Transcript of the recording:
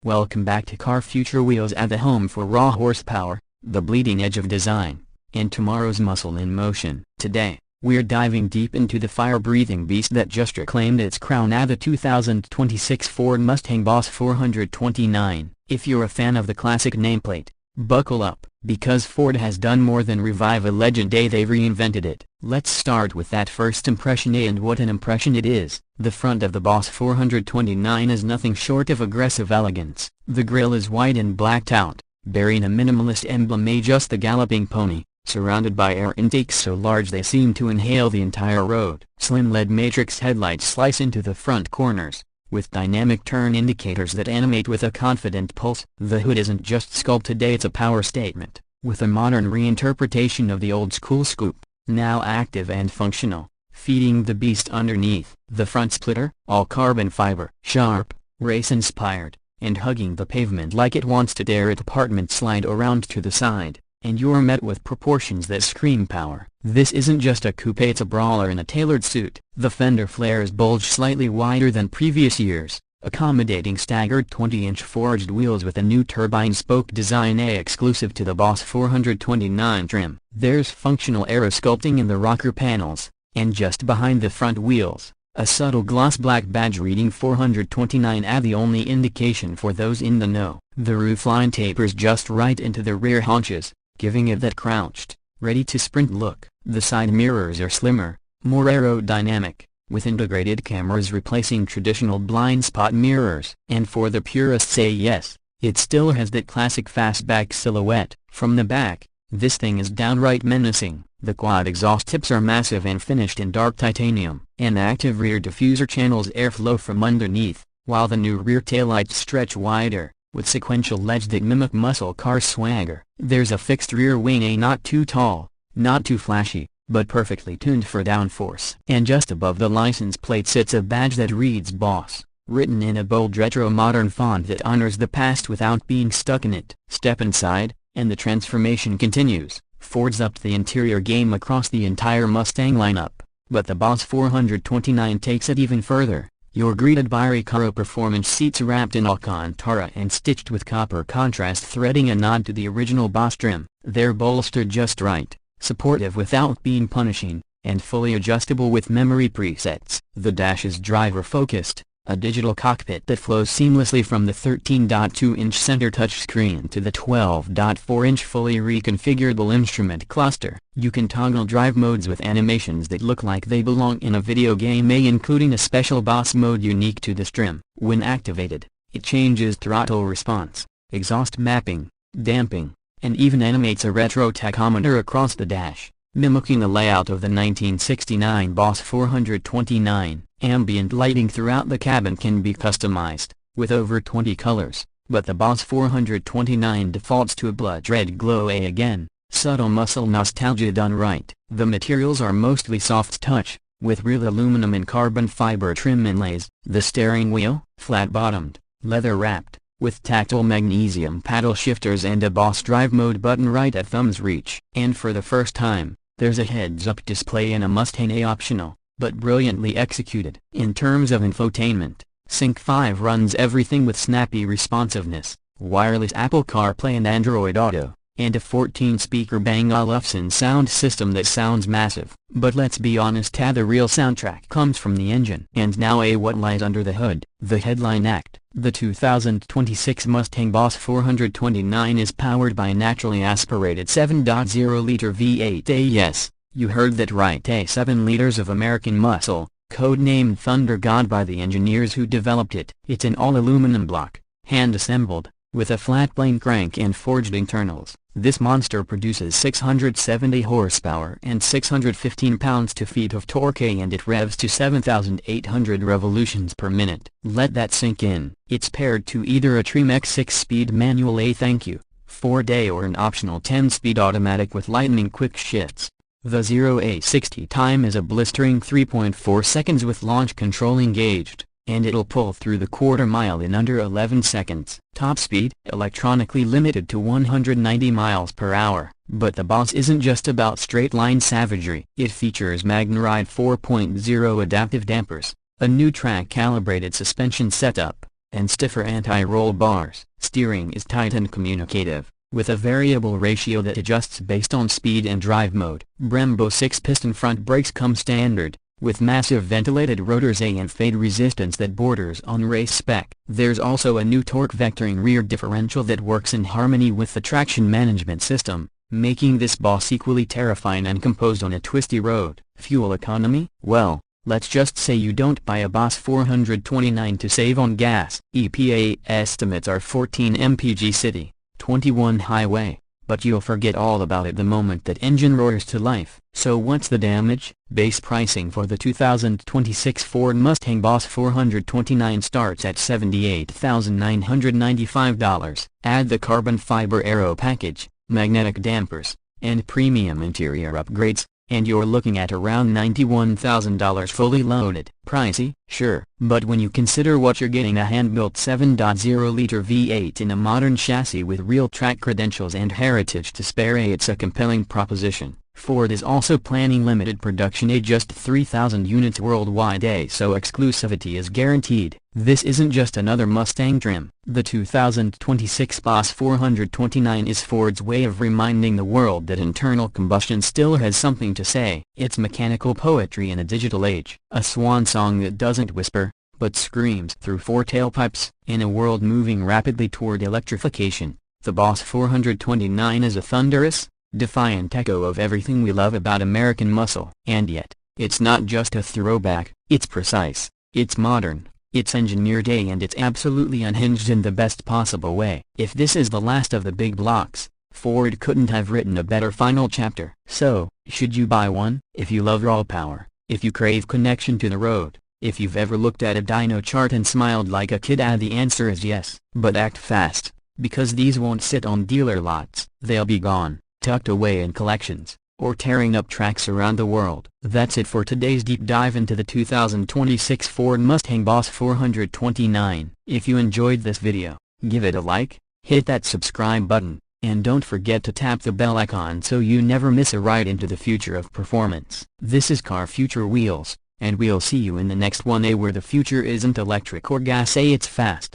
Welcome back to Car Future Wheelz, at the home for raw horsepower, the bleeding edge of design, and tomorrow's muscle in motion. Today, we're diving deep into the fire-breathing beast that just reclaimed its crown at the 2026 Ford Mustang Boss 429. If you're a fan of the classic nameplate, buckle up, because Ford has done more than revive a legend, they've reinvented it. Let's start with that first impression, and what an impression it is. The front of the Boss 429 is nothing short of aggressive elegance. The grille is white and blacked out, bearing a minimalist emblem, just the galloping pony, surrounded by air intakes so large they seem to inhale the entire road. Slim LED matrix headlights slice into the front corners, with dynamic turn indicators that animate with a confident pulse. The hood isn't just sculpted, it's a power statement, with a modern reinterpretation of the old-school scoop, now active and functional, feeding the beast underneath. The front splitter, all carbon fiber, sharp, race-inspired, and hugging the pavement like it wants to tear it apart, slide around to the side, and you're met with proportions that scream power. This isn't just a coupe, it's a brawler in a tailored suit. The fender flares bulge slightly wider than previous years, accommodating staggered 20-inch forged wheels with a new turbine spoke design, exclusive to the Boss 429 trim. There's functional aero sculpting in the rocker panels, and just behind the front wheels, a subtle gloss black badge reading 429, the only indication for those in the know. The roofline tapers just right into the rear haunches, giving it that crouched, ready to sprint look. The side mirrors are slimmer, more aerodynamic, with integrated cameras replacing traditional blind spot mirrors. And for the purists, yes, it still has that classic fastback silhouette. From the back, this thing is downright menacing. The quad exhaust tips are massive and finished in dark titanium. An active rear diffuser channels airflow from underneath, while the new rear taillights stretch wider, with sequential LEDs that mimic muscle car swagger. There's a fixed rear wing, not too tall, not too flashy, but perfectly tuned for downforce. And just above the license plate sits a badge that reads Boss, written in a bold retro-modern font that honors the past without being stuck in it. Step inside, and the transformation continues. Ford's upped the interior game across the entire Mustang lineup, but the Boss 429 takes it even further. You're greeted by Recaro performance seats wrapped in Alcantara and stitched with copper contrast threading, a nod to the original Boss trim. They're bolstered just right, supportive without being punishing, and fully adjustable with memory presets. The dash is driver-focused, a digital cockpit that flows seamlessly from the 13.2-inch center touchscreen to the 12.4-inch fully reconfigurable instrument cluster. You can toggle drive modes with animations that look like they belong in a video game, including a special Boss mode unique to this trim. When activated, it changes throttle response, exhaust mapping, damping, and even animates a retro tachometer across the dash, mimicking the layout of the 1969 Boss 429. Ambient lighting throughout the cabin can be customized, with over 20 colors, but the Boss 429 defaults to a blood red glow. Again, subtle muscle nostalgia done right. The materials are mostly soft touch, with real aluminum and carbon fiber trim inlays. The steering wheel, flat-bottomed, leather-wrapped, with tactile magnesium paddle shifters and a Boss drive mode button right at thumb's reach. And for the first time, there's a heads-up display in a Mustang, optional, but brilliantly executed. In terms of infotainment, Sync 5 runs everything with snappy responsiveness, wireless Apple CarPlay and Android Auto, and a 14-speaker Bang & Olufsen sound system that sounds massive. But let's be honest, the real soundtrack comes from the engine. And now what lies under the hood? The headline act. The 2026 Mustang Boss 429 is powered by a naturally aspirated 7.0-liter V8. Yes, you heard that right, 7 liters of American muscle, codenamed Thunder God by the engineers who developed it. It's an all-aluminum block, hand-assembled, with a flat-plane crank and forged internals. This monster produces 670 horsepower and 615 pounds-feet of torque, and it revs to 7,800 revolutions per minute. Let that sink in. It's paired to either a trim X 6-speed manual 4-day or an optional 10-speed automatic with lightning-quick shifts. The 0-60 time is a blistering 3.4 seconds with launch control engaged, and it'll pull through the quarter-mile in under 11 seconds. Top speed, electronically limited to 190 miles per hour. But the Boss isn't just about straight-line savagery. It features MagneRide 4.0 adaptive dampers, a new track-calibrated suspension setup, and stiffer anti-roll bars. Steering is tight and communicative, with a variable ratio that adjusts based on speed and drive mode. Brembo 6-piston front brakes come standard, with massive ventilated rotors and fade resistance that borders on race spec. There's also a new torque vectoring rear differential that works in harmony with the traction management system, making this Boss equally terrifying and composed on a twisty road. Fuel economy? Well, let's just say you don't buy a Boss 429 to save on gas. EPA estimates are 14 mpg city, 21 highway, but you'll forget all about it the moment that engine roars to life. So what's the damage? Base pricing for the 2026 Ford Mustang Boss 429 starts at $78,995. Add the carbon fiber aero package, magnetic dampers, and premium interior upgrades, and you're looking at around $91,000 fully loaded. Pricey? Sure, but when you consider what you're getting, a hand-built 7.0-liter V8 in a modern chassis with real track credentials and heritage to spare, it's a compelling proposition. Ford is also planning limited production at just 3,000 units worldwide, so exclusivity is guaranteed. This isn't just another Mustang trim. The 2026 Boss 429 is Ford's way of reminding the world that internal combustion still has something to say. It's mechanical poetry in a digital age, a swan song that doesn't whisper, but screams through four tailpipes. In a world moving rapidly toward electrification, the Boss 429 is a thunderous, defiant echo of everything we love about American muscle. And yet, it's not just a throwback, it's precise, it's modern, it's engineered, and it's absolutely unhinged in the best possible way. If this is the last of the big blocks, Ford couldn't have written a better final chapter. So, should you buy one? If you love raw power, if you crave connection to the road, if you've ever looked at a dyno chart and smiled like a kid, the answer is yes. But act fast, because these won't sit on dealer lots. They'll be gone, tucked away in collections, or tearing up tracks around the world. That's it for today's deep dive into the 2026 Ford Mustang Boss 429. If you enjoyed this video, give it a like, hit that subscribe button, and don't forget to tap the bell icon so you never miss a ride into the future of performance. This is Car Future Wheels, and we'll see you in the next one, where the future isn't electric or gas, it's fast.